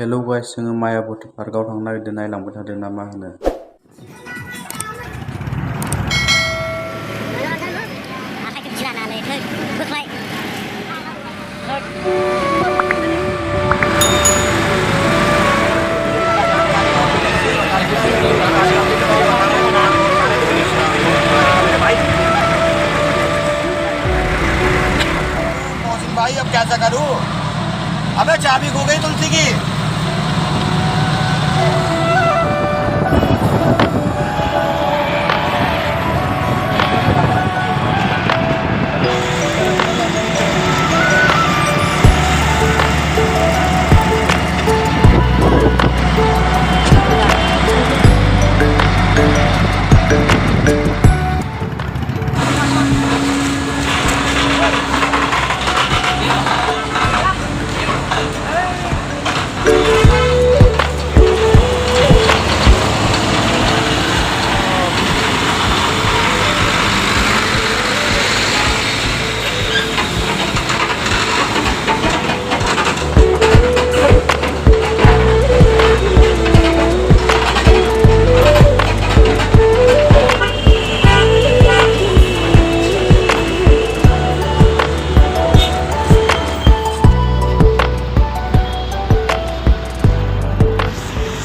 Hello guys, जोङो मायाबती पार्कआव थांनो नागिरदों, नायलांबाय थादों ना मा होनो। भाई अब कैसा करूं? अबे चाबी खो गई तुलसी की।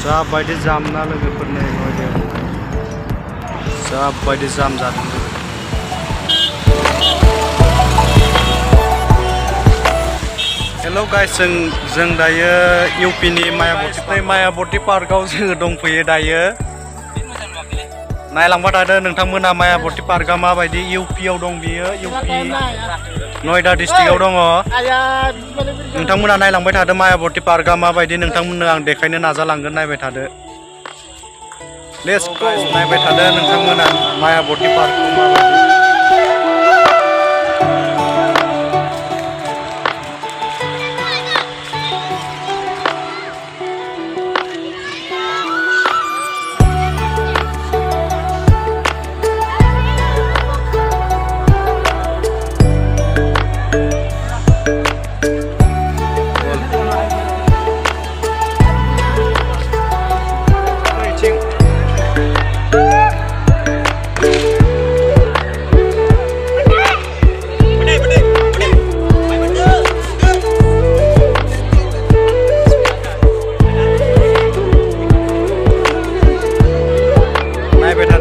जाबायदि जाम ना लोगोफोरनो नयदायाव जाबायदि जाम जादों। हेलौ गाइस, जों दायो इउपिनि मायाबती पार्कआव जोङो दंफैयो दायो। नायलांबाय थादों नोंथांमोना मायाबती पार्कआ माबायदि। इउपिआव दं बियो, इउपि नयदा डिस्ट्रिक्टआव दङ। नोंथांमोना नायलांबाय थादों मायाबती पार्कआ माबायदि, नोंथांमोननो आं देखायनो नाजालांगोन। नायबाय थादो, लेट्स गो। नायबाय थादो नोंथांमोना मायाबती पार्कखौ माबायदि।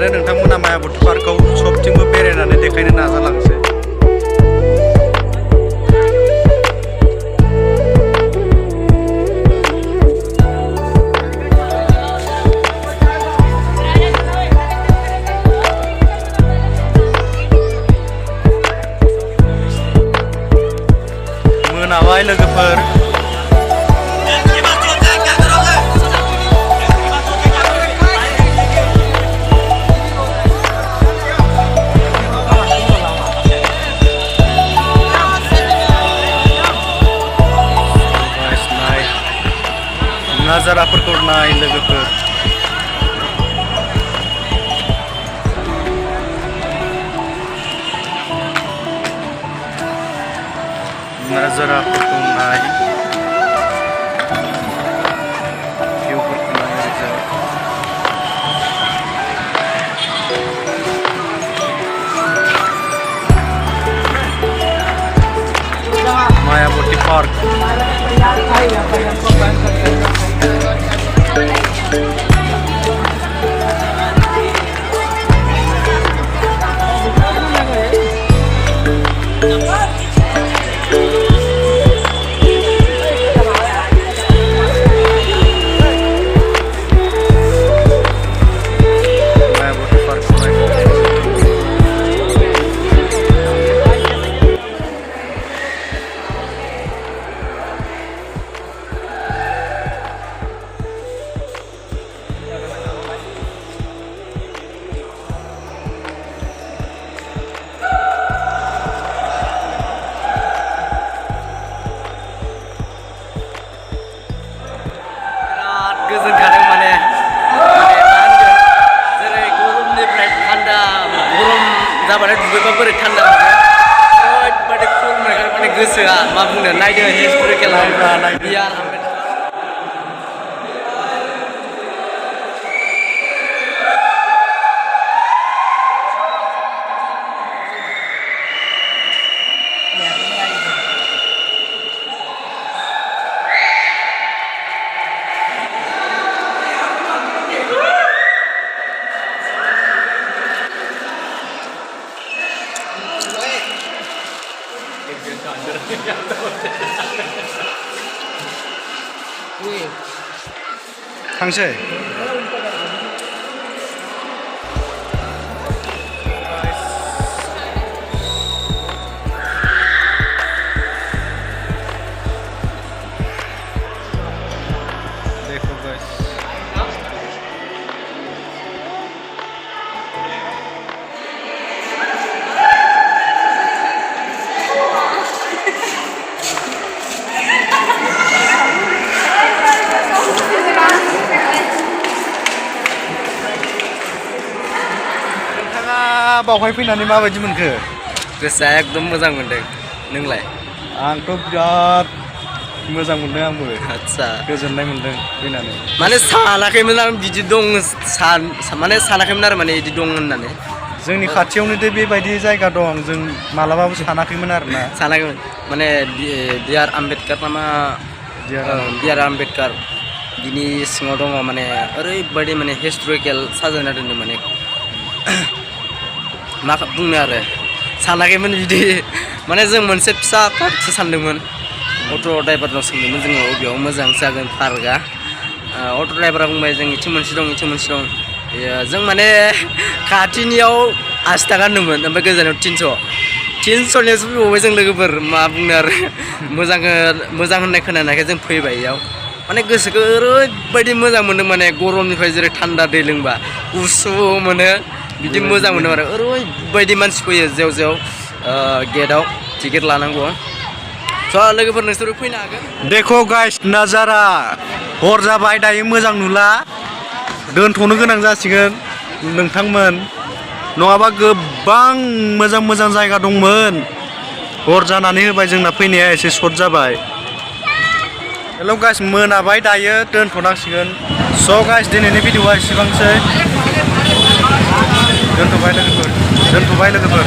नोंथांमोना मायाबती पार्कखौ सबथिंबो बेरायनानै देखायनो नाजालांसै। मोनाबाय लोगोफोर। नाजाराफोरखौ नाय लोगोफोर। नाजाराफोरखौ नाय, भिउफोरखौ नाय ओरैजाय। मायाबती पार्क। गोजोनखादों माने मा होनगोन, जेरै गरमनिफ्राय थान्दा, गरम जाबाथाय दुगैबा बोरै थान्दा मोनो, ओरैबायदि कुल मोनगोन माने गोसोआ। मा बुंनो, नायदो हिस्ट'रिकेल बियार। थांसै बावहाय फैनानै माबायदि मोनखो गोसोआ एकदम मोजां मोनदों नोंलाय आंथ' बिराद मोजां मोनदों आंबो आदसा गोजोननाय मोनदों फैनानै माने सानाखैमोन आं बिदि दं माने सानाखैमोन आरो माने बिदि दं होननानै जोंनि खाथियावनो दे बेबायदि जायगा दं जों मालाबाबो सानाखैमोन आरोना सानाखैमोन माने बिआर आम्बेदकार नामा बिआर आम्बेदकार बिनि सिङाव दङ माने ओरैबायदि माने हिस्ट'रिकेल साजायना दोनदों माने मा बुंनो आरो सानाखैमोन बिदि माने जों मोनसे फिसा पार्कसो सानदोंमोन अट' ड्राइभारनाव सोंदोंमोन जोङो बबेयाव मोजां जागोन पार्कआ अट' ड्राइभारा बुंबाय जों इथिं मोनसे दं इथिं मोनसे दं जों माने खाथिनियाव 80 थाखा होनदोंमोन ओमफ्राय गोजानाव 300नियावसो फैबावबाय जों लोगोफोर मा बुंनो आरो मोजां होननाय खोनानायखाय जों फैबाय इयाव माने गोसोखौ ओरैबायदि मोजां मोनदों माने गरमनिफ्राय जेरै थान्दा दै लोंबा गुसु मोनो बिदि मोजां मोनो आरो ओरैबायदि मानसि फैयो जेव जेव गेटआव टिकेट लानांगौ स' लोगोफोर नोंसोरो फैनो हागोन देखो गाइस नाजारा हर जाबाय दायो मोजां नुला दोनथ'नो गोनां जासिगोन नोंथांमोन नङाबा गोबां मोजां जायगा दंमोन हर जानानै होबाय जोंना फैनाया एसे सर्ट जाबाय हेल' गाइस मोनाबाय दायो दोनथ'नांसिगोन स' गाइस दिनैनि भिडिअ'आ एसेबांसै दोनथ'बाय लोगोफोर